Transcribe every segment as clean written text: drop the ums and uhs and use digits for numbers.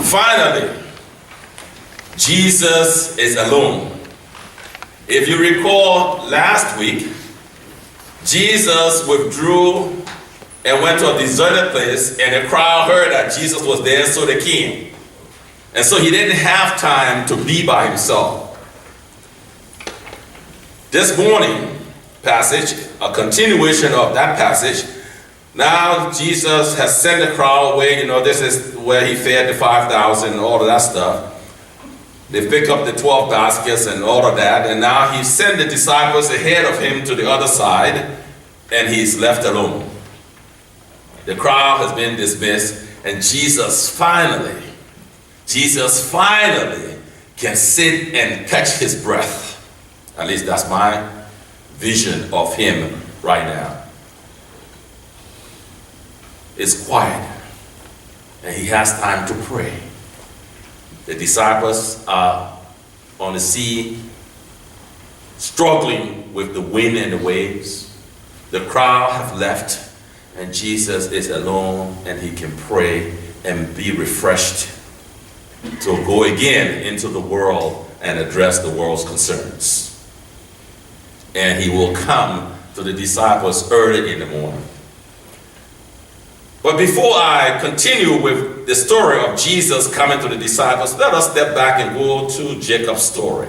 Finally, Jesus is alone. If you recall last week, Jesus withdrew and went to a deserted place, and the crowd heard that Jesus was there, so they came. And so he didn't have time to be by himself. This morning passage, a continuation of that passage, now Jesus has sent the crowd away. This is where he fed the 5,000 and all of that stuff. They pick up the 12 baskets and all of that, and now he sent the disciples ahead of him to the other side, and he's left alone. The crowd has been dismissed, and Jesus finally can sit and catch his breath. At least that's my vision of him right now. It's quiet, and he has time to pray. The disciples are on the sea, struggling with the wind and the waves. The crowd have left, and Jesus is alone, and he can pray and be refreshed to go again into the world and address the world's concerns. And he will come to the disciples early in the morning. But before I continue with the story of Jesus coming to the disciples, let us step back and go to Jacob's story.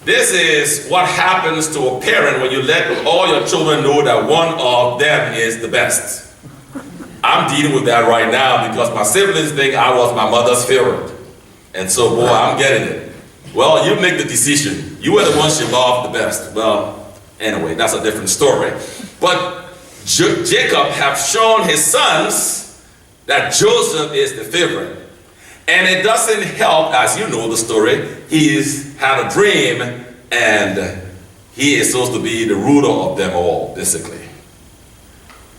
This is what happens to a parent when you let all your children know that one of them is the best. I'm dealing with that right now because my siblings think I was my mother's favorite. And so, boy, I'm getting it. Well, you make the decision. You were the one she loved the best. Well, anyway, that's a different story. But Jacob have shown his sons that Joseph is the favorite. And it doesn't help, as you know the story, he's had a dream and he is supposed to be the ruler of them all, basically.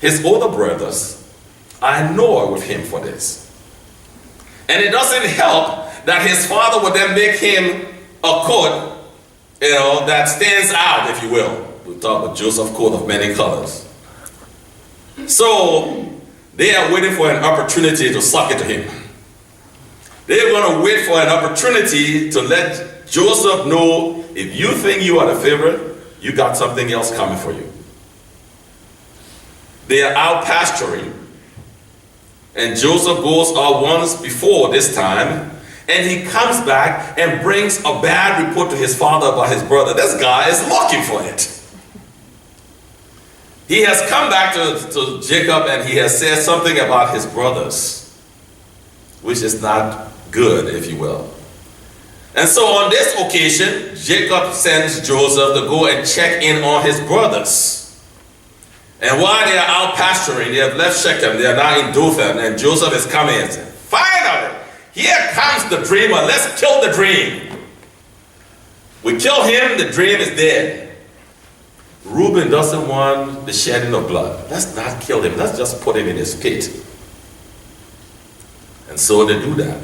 His older brothers are annoyed with him for this. And it doesn't help that his father would then make him a coat, that stands out, if you will. We talk about Joseph's coat of many colors. So they are waiting for an opportunity to suck it to him. They're going to wait for an opportunity to let Joseph know, if you think you are the favorite, you got something else coming for you. They are out pasturing, and Joseph goes out once before this time, and he comes back and brings a bad report to his father about his brother. This guy is looking for it. He has come back to Jacob, and he has said something about his brothers, which is not good, if you will. And so on this occasion, Jacob sends Joseph to go and check in on his brothers. And while they are out pasturing, they have left Shechem, they are now in Dothan, and Joseph is coming and says, finally, here comes the dreamer, let's kill the dream. We kill him, the dream is dead. Reuben doesn't want the shedding of blood. Let's not kill him, let's just put him in his pit. And so they do that.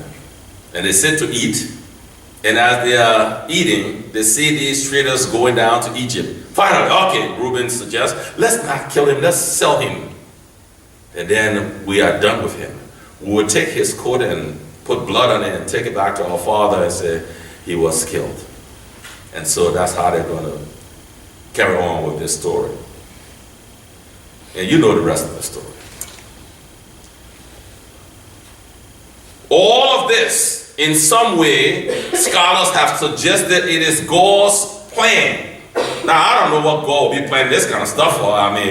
And they sit to eat. And as they are eating, they see these traders going down to Egypt. Finally, okay, Reuben suggests, let's not kill him, let's sell him. And then we are done with him. We will take his coat and put blood on it and take it back to our father and say he was killed. And so that's how they're going to carry on with this story. And you know the rest of the story. All of this, in some way, scholars have suggested it is God's plan. Now, I don't know what God will be planning this kind of stuff for.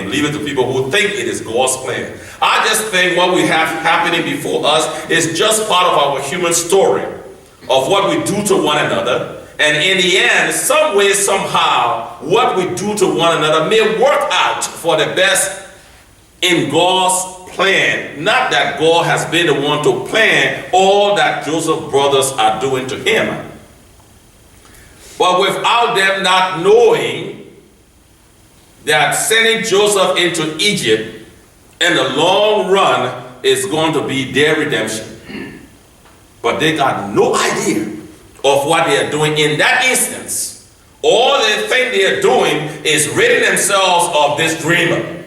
Leave it to people who think it is God's plan. I just think what we have happening before us is just part of our human story of what we do to one another. And in the end, some way, somehow, what we do to one another may work out for the best in God's plan. Not that God has been the one to plan all that Joseph's brothers are doing to him. But without them not knowing that sending Joseph into Egypt in the long run is going to be their redemption. But they got no idea of what they are doing in that instance. All they think they are doing is ridding themselves of this dreamer.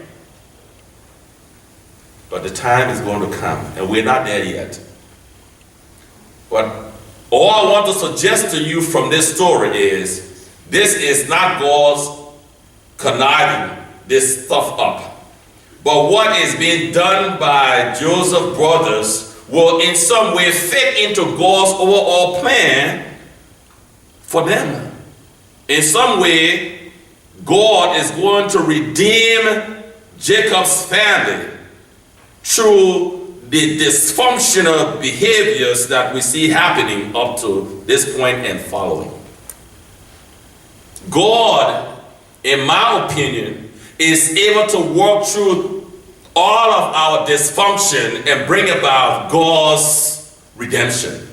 But the time is going to come, and we're not there yet. But all I want to suggest to you from this story is, this is not God's conniving this stuff up. But what is being done by Joseph's brothers will in some way fit into God's overall plan for them. In some way, God is going to redeem Jacob's family through the dysfunctional behaviors that we see happening up to this point and following. God, in my opinion, is able to work through all of our dysfunction and bring about God's redemption.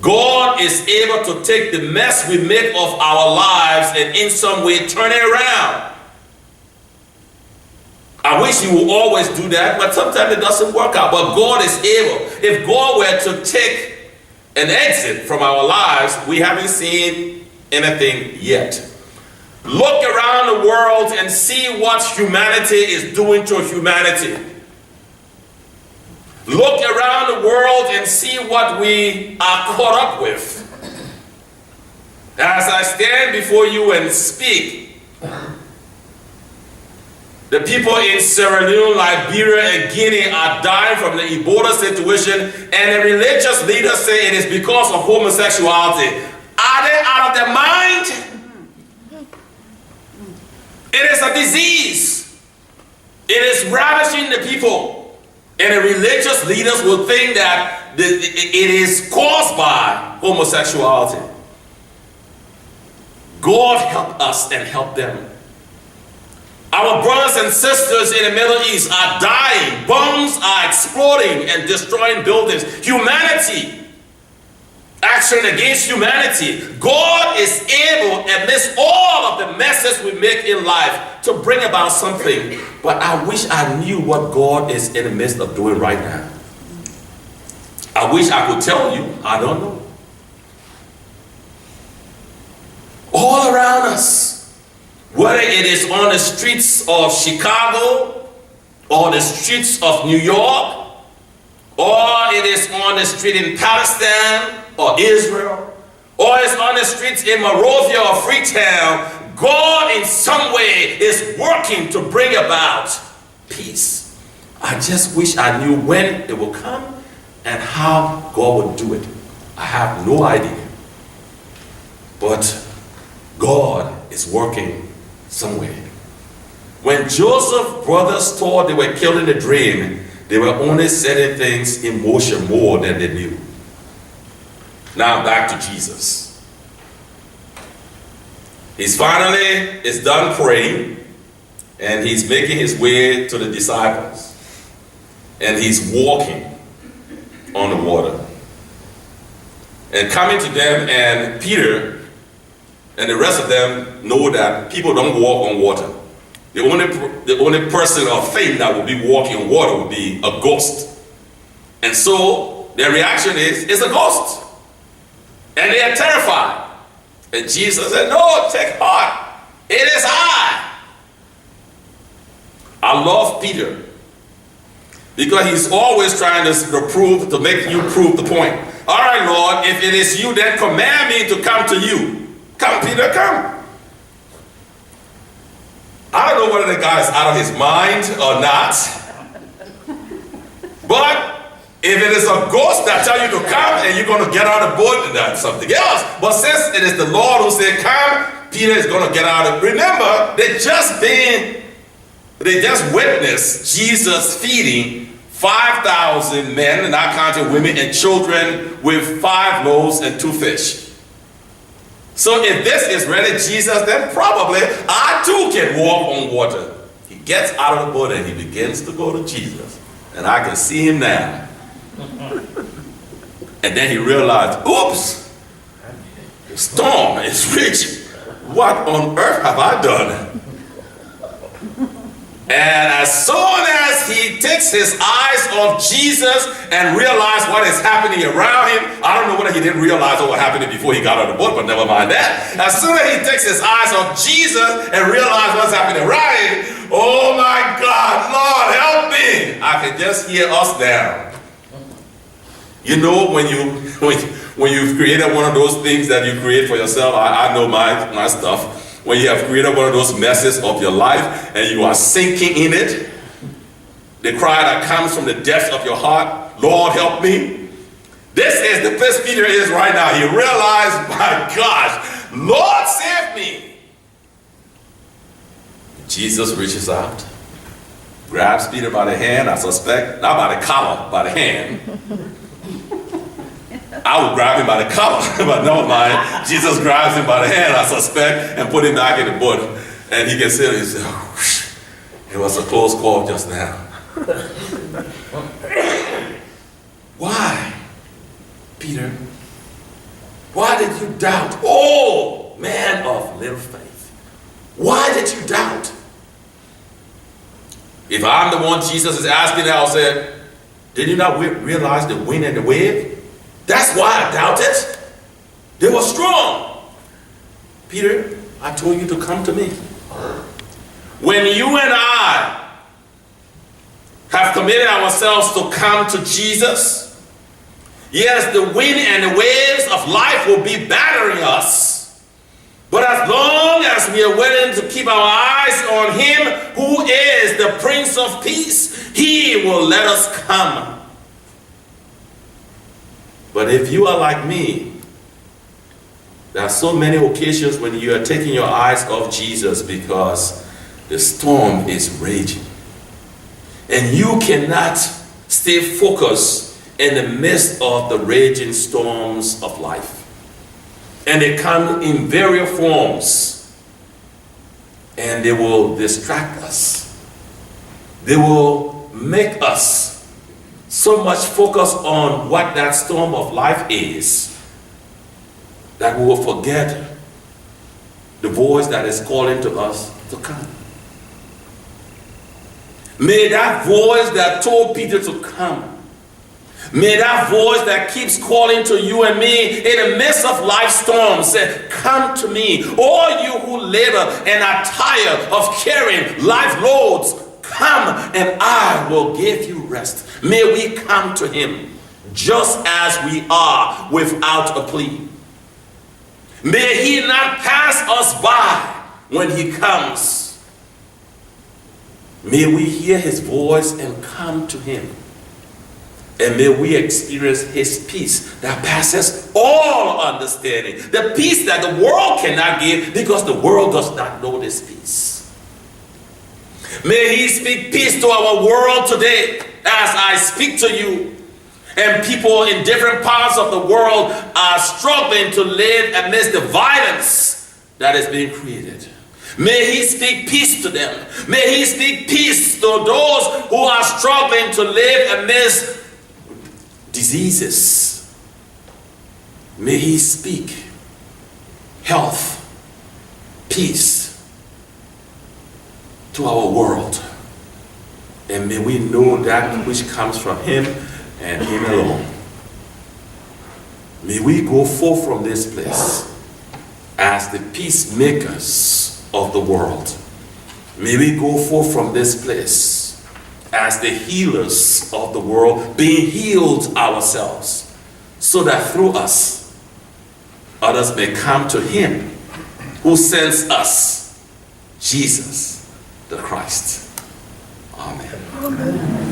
God is able to take the mess we make of our lives and in some way turn it around. I wish he would always do that, but sometimes it doesn't work out. But God is able. If God were to take an exit from our lives, we haven't seen anything yet. Look around the world and see what humanity is doing to humanity. Look around the world and see what we are caught up with. As I stand before you and speak, the people in Sierra Leone, Liberia, and Guinea are dying from the Ebola situation, and the religious leaders say it is because of homosexuality. Are they out of their mind? It is a disease. It is ravaging the people. And the religious leaders will think that it is caused by homosexuality. God help us and help them. Our brothers and sisters in the Middle East are dying. Bombs are exploding and destroying buildings. Humanity, action against humanity. God is able, amidst all of the messes we make in life, to bring about something. But I wish I knew what God is in the midst of doing right now. I wish I could tell you. I don't know. All around us, whether it is on the streets of Chicago, or the streets of New York, or it is on the street in Palestine or Israel, or it's on the streets in Monrovia or Freetown, God in some way is working to bring about peace. I just wish I knew when it will come and how God would do it. I have no idea. But God is working some way. When Joseph's brothers thought they were killed in a dream, they were only setting things in motion more than they knew. Now back to Jesus. He's finally is done praying, and he's making his way to the disciples, and he's walking on the water and coming to them, and Peter and the rest of them know that people don't walk on water. The only person of faith that will be walking on water will be a ghost. And so their reaction is, it's a ghost. And they are terrified. And Jesus said, no, take heart. It is I. I love Peter, because he's always trying to make you prove the point. All right, Lord, if it is you, then command me to come to you. Come, Peter, come. I don't know whether the guy is out of his mind or not. But if it is a ghost that tells you to come and you're going to get out of the boat, that's something else. But since it is the Lord who said come, Peter is going to get out of it. Remember, they just witnessed Jesus feeding 5,000 men, not counting women and children, with 5 loaves and 2 fish. So if this is really Jesus, then probably I too can walk on water. He gets out of the boat and he begins to go to Jesus. And I can see him now. And then he realized, oops, the storm is raging. What on earth have I done? And as soon as he takes his eyes off Jesus and realizes what is happening around him, I don't know whether he didn't realize what was happening before he got out of the boat, but never mind that. As soon as he takes his eyes off Jesus and realizes what's happening around him, oh my God, Lord, just hear us now. You know, when you've created one of those things that you create for yourself, I know my stuff. When you have created one of those messes of your life and you are sinking in it, the cry that comes from the depths of your heart, Lord, help me. This is the place Peter is right now. He realized, my gosh, Lord, save me. Jesus reaches out, grabs Peter by the hand, I suspect, not by the collar, by the hand. I would grab him by the collar, but never mind. Jesus grabs him by the hand, I suspect, and put him back in the boat. And he can say to himself, it was a close call just now. Why, Peter? Why did you doubt? Oh, man of little faith. Why did you doubt? If I'm the one Jesus is asking, I'll say, did you not realize the wind and the wave? That's why I doubted. They were strong. Peter, I told you to come to me. When you and I have committed ourselves to come to Jesus, yes, the wind and the waves of life will be battering us. But as long as we are willing to keep our eyes on Him who is the Prince of Peace, He will let us come. But if you are like me, there are so many occasions when you are taking your eyes off Jesus because the storm is raging. And you cannot stay focused in the midst of the raging storms of life. And they come in various forms. And they will distract us. They will make us so much focus on what that storm of life is that we will forget the voice that is calling to us to come. May that voice that told Peter to come, may that voice that keeps calling to you and me in the midst of life storms say, come to me, all you who labor and are tired of carrying life loads, come and I will give you rest. May we come to Him just as we are without a plea. May He not pass us by when He comes. May we hear His voice and come to Him. And may we experience His peace that passes all understanding. The peace that the world cannot give because the world does not know this peace. May He speak peace to our world today as I speak to you. And people in different parts of the world are struggling to live amidst the violence that is being created. May He speak peace to them. May He speak peace to those who are struggling to live amidst diseases. May He speak health, peace to our world. And may we know that which comes from Him and Him alone. May we go forth from this place as the peacemakers of the world. May we go forth from this place as the healers of the world, being healed ourselves, so that through us, others may come to Him who sends us, Jesus the Christ. Amen. Amen.